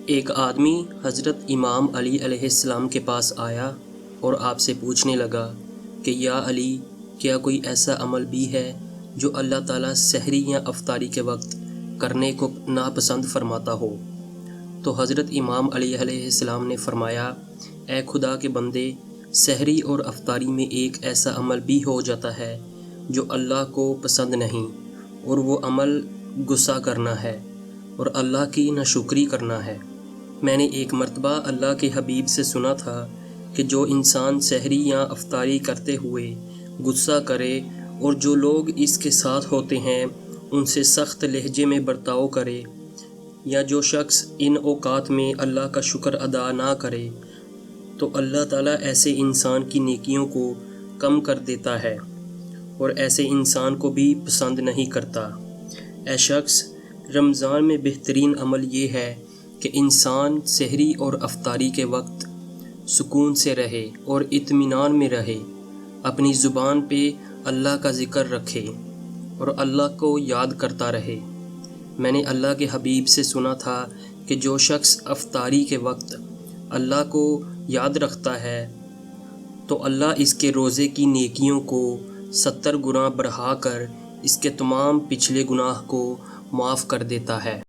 ایک آدمی حضرت امام علی علیہ السلام کے پاس آیا اور آپ سے پوچھنے لگا کہ یا علی، کیا کوئی ایسا عمل بھی ہے جو اللہ تعالیٰ سحری یا افطاری کے وقت کرنے کو ناپسند فرماتا ہو؟ تو حضرت امام علی علیہ السلام نے فرمایا، اے خدا کے بندے، سحری اور افطاری میں ایک ایسا عمل بھی ہو جاتا ہے جو اللہ کو پسند نہیں، اور وہ عمل غصہ کرنا ہے اور اللہ کی ناشکری کرنا ہے۔ میں نے ایک مرتبہ اللہ کے حبیب سے سنا تھا کہ جو انسان سحری یا افطاری کرتے ہوئے غصہ کرے اور جو لوگ اس کے ساتھ ہوتے ہیں ان سے سخت لہجے میں برتاؤ کرے، یا جو شخص ان اوقات میں اللہ کا شکر ادا نہ کرے، تو اللہ تعالیٰ ایسے انسان کی نیکیوں کو کم کر دیتا ہے اور ایسے انسان کو بھی پسند نہیں کرتا۔ اے شخص، رمضان میں بہترین عمل یہ ہے کہ انسان سحری اور افطاری کے وقت سکون سے رہے اور اطمینان میں رہے، اپنی زبان پہ اللہ کا ذکر رکھے اور اللہ کو یاد کرتا رہے۔ میں نے اللہ کے حبیب سے سنا تھا کہ جو شخص افطاری کے وقت اللہ کو یاد رکھتا ہے تو اللہ اس کے روزے کی نیکیوں کو 70 گنا بڑھا کر اس کے تمام پچھلے گناہ کو معاف کر دیتا ہے۔